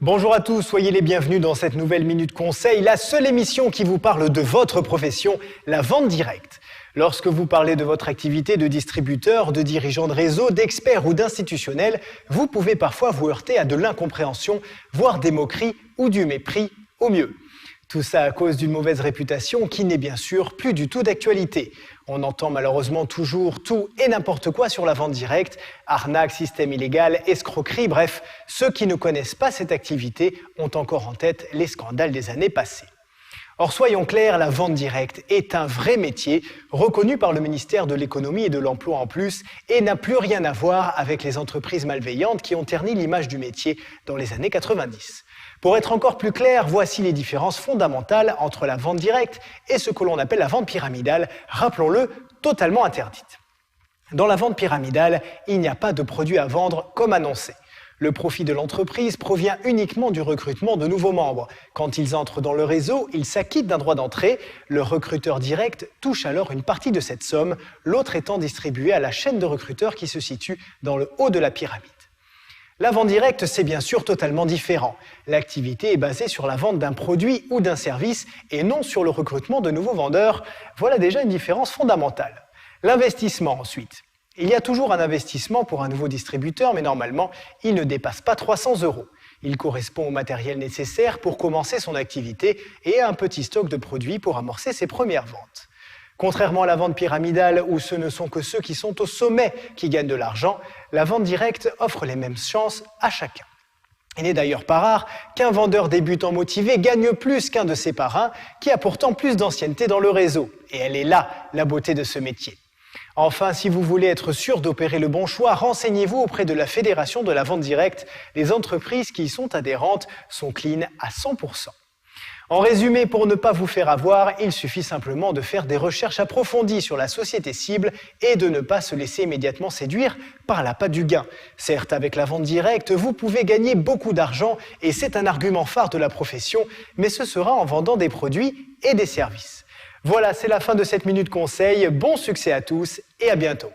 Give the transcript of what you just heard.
Bonjour à tous, soyez les bienvenus dans cette nouvelle Minute Conseil, la seule émission qui vous parle de votre profession, la vente directe. Lorsque vous parlez de votre activité de distributeur, de dirigeant de réseau, d'expert ou d'institutionnel, vous pouvez parfois vous heurter à de l'incompréhension, voire des moqueries ou du mépris au mieux. Tout ça à cause d'une mauvaise réputation qui n'est bien sûr plus du tout d'actualité. On entend malheureusement toujours tout et n'importe quoi sur la vente directe, arnaque, système illégal, escroquerie, bref, ceux qui ne connaissent pas cette activité ont encore en tête les scandales des années passées. Or, soyons clairs, la vente directe est un vrai métier, reconnu par le ministère de l'Économie et de l'Emploi en plus, et n'a plus rien à voir avec les entreprises malveillantes qui ont terni l'image du métier dans les années 90. Pour être encore plus clair, voici les différences fondamentales entre la vente directe et ce que l'on appelle la vente pyramidale, rappelons-le, totalement interdite. Dans la vente pyramidale, il n'y a pas de produit à vendre comme annoncé. Le profit de l'entreprise provient uniquement du recrutement de nouveaux membres. Quand ils entrent dans le réseau, ils s'acquittent d'un droit d'entrée. Le recruteur direct touche alors une partie de cette somme, l'autre étant distribué à la chaîne de recruteurs qui se situe dans le haut de la pyramide. La vente directe, c'est bien sûr totalement différent. L'activité est basée sur la vente d'un produit ou d'un service et non sur le recrutement de nouveaux vendeurs. Voilà déjà une différence fondamentale. L'investissement ensuite. Il y a toujours un investissement pour un nouveau distributeur, mais normalement, il ne dépasse pas 300 €. Il correspond au matériel nécessaire pour commencer son activité et à un petit stock de produits pour amorcer ses premières ventes. Contrairement à la vente pyramidale, où ce ne sont que ceux qui sont au sommet qui gagnent de l'argent, la vente directe offre les mêmes chances à chacun. Il n'est d'ailleurs pas rare qu'un vendeur débutant motivé gagne plus qu'un de ses parrains, qui a pourtant plus d'ancienneté dans le réseau. Et elle est là, la beauté de ce métier. Enfin, si vous voulez être sûr d'opérer le bon choix, renseignez-vous auprès de la Fédération de la vente directe. Les entreprises qui y sont adhérentes sont clean à 100%. En résumé, pour ne pas vous faire avoir, il suffit simplement de faire des recherches approfondies sur la société cible et de ne pas se laisser immédiatement séduire par l'appât du gain. Certes, avec la vente directe, vous pouvez gagner beaucoup d'argent et c'est un argument phare de la profession, mais ce sera en vendant des produits et des services. Voilà, c'est la fin de cette Minute Conseil. Bon succès à tous et à bientôt.